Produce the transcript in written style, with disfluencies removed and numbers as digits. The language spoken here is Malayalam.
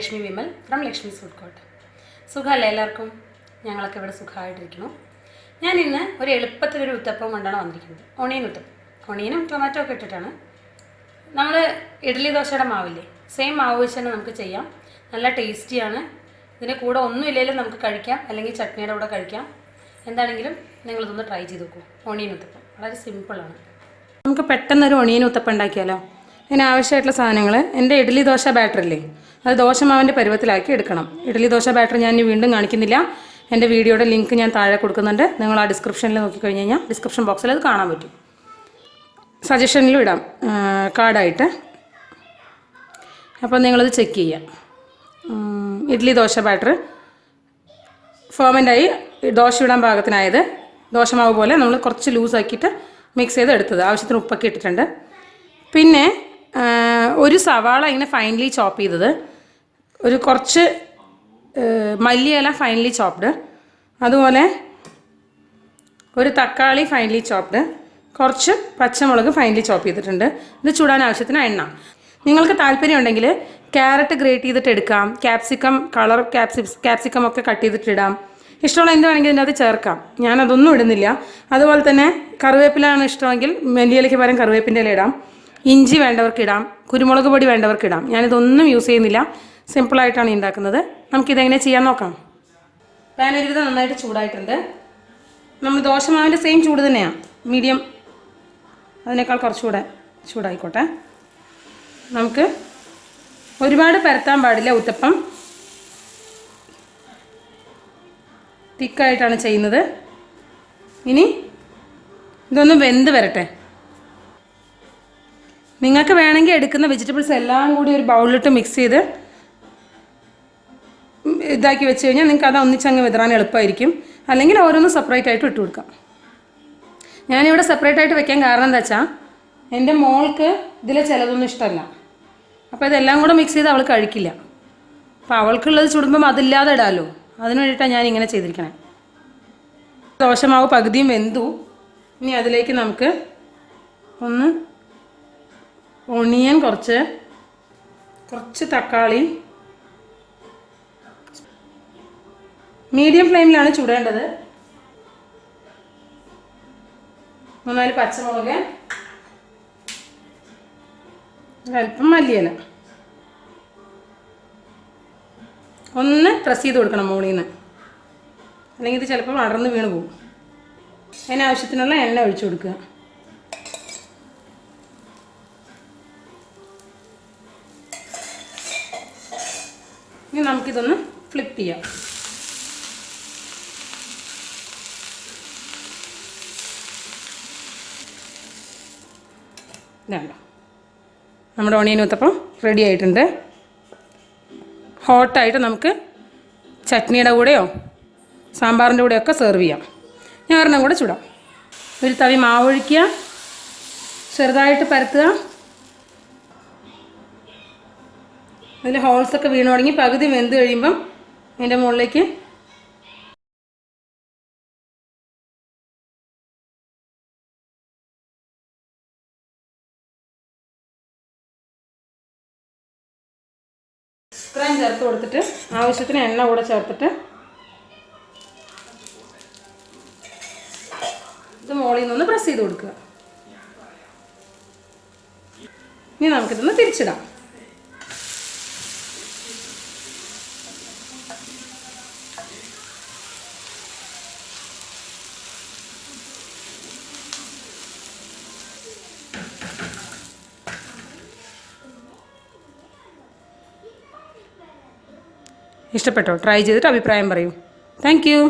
Lakshmi Vimal from Lakshmi's Food Court. സുഖമല്ലേ എല്ലാവർക്കും? ഞങ്ങളൊക്കെ ഇവിടെ സുഖമായിട്ടിരിക്കുന്നു. ഞാൻ ഇന്ന് ഒരു എളുപ്പത്തിലൊരു ഉത്തപ്പം കൊണ്ടാണ് വന്നിരിക്കുന്നത്. ഒണിയൻ ഉത്തപ്പം. ഒണിയനും ടൊമാറ്റോ ഒക്കെ ഇട്ടിട്ടാണ്. നമ്മൾ ഇഡ്ഡലി ദോശയുടെ മാവില്ലേ, സെയിം മാവ് വെച്ച് തന്നെ നമുക്ക് ചെയ്യാം. നല്ല ടേസ്റ്റിയാണ്. ഇതിൻ്റെ കൂടെ ഒന്നുമില്ലെങ്കിലും നമുക്ക് കഴിക്കാം, അല്ലെങ്കിൽ ചട്നിയുടെ കൂടെ കഴിക്കാം. എന്താണെങ്കിലും നിങ്ങളിതൊന്ന് ട്രൈ ചെയ്ത് നോക്കൂ. ഒണിയൻ ഉത്തപ്പം വളരെ സിമ്പിളാണ്. നമുക്ക് പെട്ടെന്നൊരു ഒണിയൻ ഉത്തപ്പം ഉണ്ടാക്കിയാലോ? ഇതിനാവശ്യമായിട്ടുള്ള സാധനങ്ങൾ, എൻ്റെ ഇഡ്ഡലി ദോശ ബാറ്ററില്ലേ, അത് ദോശമാവിൻ്റെ പരുവത്തിലാക്കി എടുക്കണം. ഇഡ്ഡലി ദോശ ബാറ്റർ ഞാൻ വീണ്ടും കാണിക്കുന്നില്ല. എൻ്റെ വീഡിയോയുടെ ലിങ്ക് ഞാൻ താഴെ കൊടുക്കുന്നുണ്ട്. നിങ്ങൾ ആ ഡിസ്ക്രിപ്ഷനിൽ നോക്കിക്കഴിഞ്ഞ് കഴിഞ്ഞാൽ ഡിസ്ക്രിപ്ഷൻ ബോക്സിൽ അത് കാണാൻ പറ്റും. സജഷനിലും ഇടാം കാർഡായിട്ട്. അപ്പോൾ നിങ്ങളത് ചെക്ക് ചെയ്യാം. ഇഡ്ഡലി ദോശ ബാറ്റർ ഫെർമെൻ്റായി ദോശ ഇടാൻ പാകത്തിനായത്, ദോശമാവ് പോലെ നമ്മൾ കുറച്ച് ലൂസാക്കിയിട്ട് മിക്സ് ചെയ്ത് എടുത്തത്. ആവശ്യത്തിന് ഉപ്പൊക്കെ ഇട്ടിട്ടുണ്ട്. പിന്നെ ഒരു സവാള ഇങ്ങനെ ഫൈനലി ചോപ്പ് ചെയ്തത്, ഒരു കുറച്ച് മല്ലിയില ഫൈനലി ചോപ്ഡ്, അതുപോലെ ഒരു തക്കാളി ഫൈനലി ചോപ്ഡ്, കുറച്ച് പച്ചമുളക് ഫൈനലി ചോപ്പ് ചെയ്തിട്ടുണ്ട്. ഇത് ചൂടാൻ ആവശ്യത്തിന് എണ്ണ. നിങ്ങൾക്ക് താല്പര്യം ഉണ്ടെങ്കിൽ ക്യാരറ്റ് ഗ്രേറ്റ് ചെയ്തിട്ട് എടുക്കാം, ക്യാപ്സിക്കം കളർ ക്യാപ്സിക്കം ഒക്കെ കട്ട് ചെയ്തിട്ടിടാം. ഇഷ്ടമുള്ള എന്ത് വേണമെങ്കിൽ ഇതിൻ്റെ അത് ചേർക്കാം. ഞാനതൊന്നും ഇടുന്നില്ല. അതുപോലെ തന്നെ കറിവേപ്പിലാണ് ഇഷ്ടമെങ്കിൽ മല്ലിയിലയ്ക്ക് പകരം കറിവേപ്പിൻ്റെ ഇല ഇടാം. ഇഞ്ചി വേണ്ടവർക്കിടാം, കുരുമുളക് പൊടി വേണ്ടവർക്കിടാം. ഞാനിതൊന്നും യൂസ് ചെയ്യുന്നില്ല. സിമ്പിളായിട്ടാണ് ഉണ്ടാക്കുന്നത്. നമുക്കിതെങ്ങനെ ചെയ്യാൻ നോക്കാം. പാൻ ഒരുവിധം നന്നായിട്ട് ചൂടായിട്ടുണ്ട്. നമ്മൾ ദോശമാവിൻ്റെ സെയിം ചൂട് തന്നെയാണ്, മീഡിയം, അതിനേക്കാൾ കുറച്ചുകൂടെ ചൂടായിക്കോട്ടെ. നമുക്ക് ഒരുപാട് പരത്താൻ പാടില്ല. ഉത്തപ്പം തിക്കായിട്ടാണ് ചെയ്യുന്നത്. ഇനി ഇതൊന്ന് വെന്ത് വരട്ടെ. നിങ്ങൾക്ക് വേണമെങ്കിൽ എടുക്കുന്ന വെജിറ്റബിൾസ് എല്ലാം കൂടി ഒരു ബൗളിലിട്ട് മിക്സ് ചെയ്ത് ഇതാക്കി വെച്ച് കഴിഞ്ഞാൽ നിങ്ങൾക്ക് അത് ഒന്നിച്ചങ്ങ് വിതറാൻ എളുപ്പമായിരിക്കും. അല്ലെങ്കിൽ ഓരോന്നും സെപ്പറേറ്റ് ആയിട്ട് ഇട്ട് കൊടുക്കാം. ഞാനിവിടെ സെപ്പറേറ്റ് ആയിട്ട് വെക്കാൻ കാരണം എന്താ വെച്ചാൽ എൻ്റെ മോൾക്ക് ഇതിലെ ചിലതൊന്നും ഇഷ്ടമല്ല. അപ്പോൾ ഇതെല്ലാം കൂടെ മിക്സ് ചെയ്ത് അവൾ കഴിക്കില്ല. അപ്പോൾ അവൾക്കുള്ളത് ചുടുമ്പം അതില്ലാതെ ഇടാമല്ലോ, അതിന് വേണ്ടിയിട്ടാണ് ഞാൻ ഇങ്ങനെ ചെയ്തിരിക്കണേ. ദോശമാവ് പകുതിയും വെന്തു. ഇനി അതിലേക്ക് നമുക്ക് ഒന്ന് ഒണിയൻ, കുറച്ച് തക്കാളി, മീഡിയം ഫ്ലെയിമിലാണ് ചുടേണ്ടത്. 3-4 പച്ചമുളക്, അല്പം മല്ലിയില. ഒന്ന് പ്രസ് ചെയ്ത് കൊടുക്കണം മുകളിൽ നിന്ന്, അല്ലെങ്കിൽ ഇത് ചിലപ്പോൾ അടർന്ന് വീണ് പോകും. അതിനാവശ്യത്തിനുള്ള എണ്ണ ഒഴിച്ചു കൊടുക്കുക. ഇനി നമുക്കിതൊന്ന് ഫ്ലിപ്പ് ചെയ്യാം. ഇതാണല്ലോ നമ്മുടെ ഒണിയൻ ഉത്തപ്പം റെഡി ആയിട്ടുണ്ട്. ഹോട്ടായിട്ട് നമുക്ക് ചട്നിയുടെ കൂടെയോ സാമ്പാറിൻ്റെ കൂടെയൊക്കെ സെർവ് ചെയ്യാം. ഞാൻ ഒരെണ്ണം കൂടെ ചൂടാം. ഒരു തവി മാവ് ഒഴിക്കുക, ചെറുതായിട്ട് പരത്തുക. അതിൽ ഹോൾസൊക്കെ വീണ് തുടങ്ങി പകുതി വെന്ത് കഴിയുമ്പം അതിൻ്റെ മുകളിലേക്ക് ഇത്രയും ചേർത്ത് കൊടുത്തിട്ട് ആവശ്യത്തിന് എണ്ണ കൂടെ ചേർത്തിട്ട് ഇത് മുകളിൽ നിന്നൊന്ന് പ്രസ് ചെയ്ത് കൊടുക്കുക. ഇനി നമുക്കിതൊന്ന് തിരിച്ചിടാം. ഇഷ്ടപ്പെട്ടോ? ട്രൈ ചെയ്തിട്ട് അഭിപ്രായം പറയൂ. Thank you.